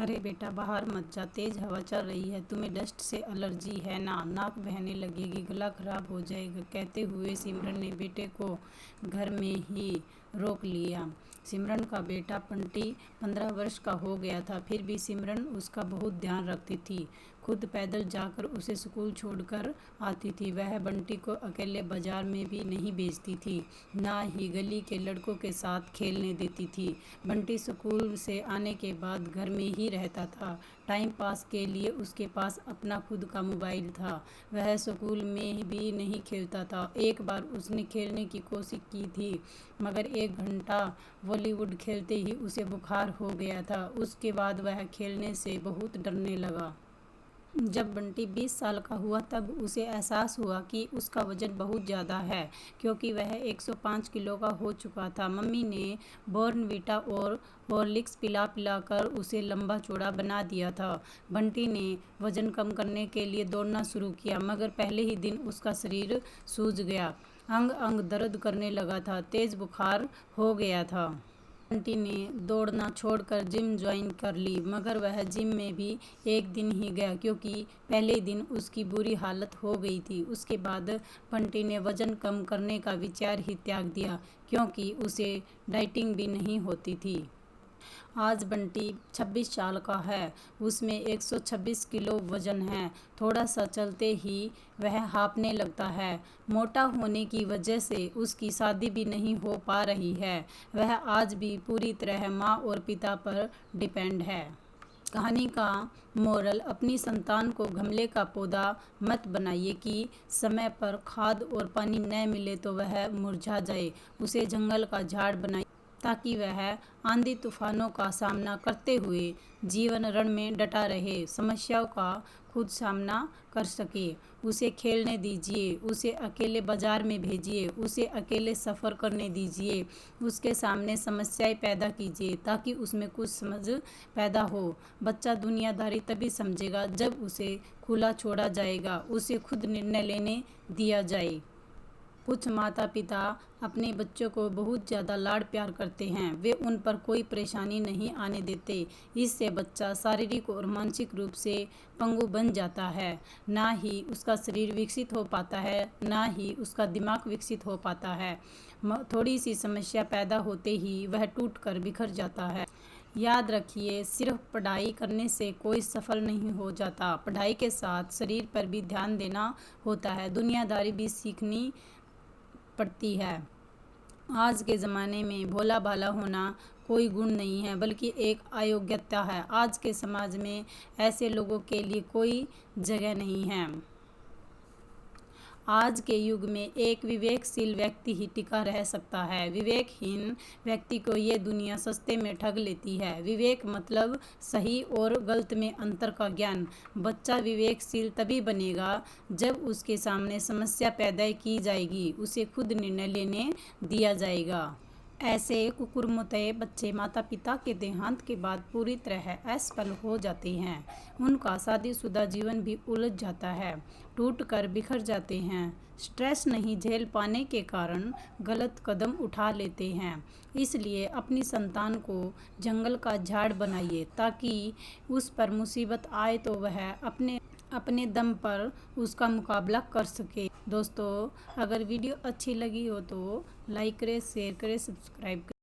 अरे बेटा, बाहर मत जा, तेज हवा चल रही है। तुम्हें डस्ट से एलर्जी है ना? नाक बहने लगेगी, गला खराब हो जाएगा। कहते हुए सिमरन ने बेटे को घर में ही रोक लिया। सिमरन का बेटा बंटी 15 वर्ष का हो गया था, फिर भी सिमरन उसका बहुत ध्यान रखती थी। खुद पैदल जाकर उसे स्कूल छोड़कर आती थी। वह बंटी को अकेले बाजार में भी नहीं भेजती थी, ना ही गली के लड़कों के साथ खेलने देती थी। बंटी स्कूल से आने के बाद घर में ही रहता था। टाइम पास के लिए उसके पास अपना खुद का मोबाइल था। वह स्कूल में भी नहीं खेलता था। एक बार उसने खेलने की कोशिश की थी, मगर 1 घंटा बॉलीवुड खेलते ही उसे बुखार हो गया था। उसके बाद वह खेलने से बहुत डरने लगा। जब बंटी 20 साल का हुआ तब उसे एहसास हुआ कि उसका वजन बहुत ज़्यादा है, क्योंकि वह 105 किलो का हो चुका था। मम्मी ने बॉर्नवीटा और हॉर्लिक्स पिला पिलाकर उसे लंबा चौड़ा बना दिया था। बंटी ने वजन कम करने के लिए दौड़ना शुरू किया, मगर पहले ही दिन उसका शरीर सूज गया। अंग अंग दर्द करने लगा था, तेज बुखार हो गया था। बंटी ने दौड़ना छोड़कर जिम ज्वाइन कर ली, मगर वह जिम में भी एक दिन ही गया, क्योंकि पहले दिन उसकी बुरी हालत हो गई थी। उसके बाद बंटी ने वजन कम करने का विचार ही त्याग दिया, क्योंकि उसे डाइटिंग भी नहीं होती थी। आज बंटी 26 साल का है। उसमें 126 किलो वजन है। थोड़ा सा चलते ही वह हाँफने लगता है। मोटा होने की वजह से उसकी शादी भी नहीं हो पा रही है। वह आज भी पूरी तरह माँ और पिता पर डिपेंड है। कहानी का मोरल: अपनी संतान को गमले का पौधा मत बनाइए कि समय पर खाद और पानी न मिले तो वह मुरझा जाए। उसे जंगल का झाड़ बनाइए, ताकि वह आंधी तूफानों का सामना करते हुए जीवन रण में डटा रहे, समस्याओं का खुद सामना कर सके। उसे खेलने दीजिए, उसे अकेले बाजार में भेजिए, उसे अकेले सफ़र करने दीजिए, उसके सामने समस्याएं पैदा कीजिए, ताकि उसमें कुछ समझ पैदा हो। बच्चा दुनियादारी तभी समझेगा जब उसे खुला छोड़ा जाएगा, उसे खुद निर्णय लेने दिया जाए। कुछ माता पिता अपने बच्चों को बहुत ज़्यादा लाड प्यार करते हैं। वे उन पर कोई परेशानी नहीं आने देते। इससे बच्चा शारीरिक और मानसिक रूप से पंगु बन जाता है। ना ही उसका शरीर विकसित हो पाता है, ना ही उसका दिमाग विकसित हो पाता है। थोड़ी सी समस्या पैदा होते ही वह टूट कर बिखर जाता है। याद रखिए, सिर्फ पढ़ाई करने से कोई सफल नहीं हो जाता। पढ़ाई के साथ शरीर पर भी ध्यान देना होता है, दुनियादारी भी सीखनी पड़ती है। आज के ज़माने में भोला भाला होना कोई गुण नहीं है, बल्कि एक अयोग्यता है। आज के समाज में ऐसे लोगों के लिए कोई जगह नहीं है। आज के युग में एक विवेकशील व्यक्ति ही टिका रह सकता है। विवेकहीन व्यक्ति को ये दुनिया सस्ते में ठग लेती है। विवेक मतलब सही और गलत में अंतर का ज्ञान। बच्चा विवेकशील तभी बनेगा जब उसके सामने समस्या पैदा की जाएगी, उसे खुद निर्णय लेने दिया जाएगा। ऐसे कुकुरमुत्ते बच्चे माता पिता के देहांत के बाद पूरी तरह असफल हो जाते हैं। उनका शादीशुदा जीवन भी उलझ जाता है, टूट कर बिखर जाते हैं। स्ट्रेस नहीं झेल पाने के कारण गलत कदम उठा लेते हैं। इसलिए अपनी संतान को जंगल का झाड़ बनाइए, ताकि उस पर मुसीबत आए तो वह अपने दम पर उसका मुकाबला कर सके। दोस्तों, अगर वीडियो अच्छी लगी हो तो लाइक करें, शेयर करें, सब्सक्राइब करें।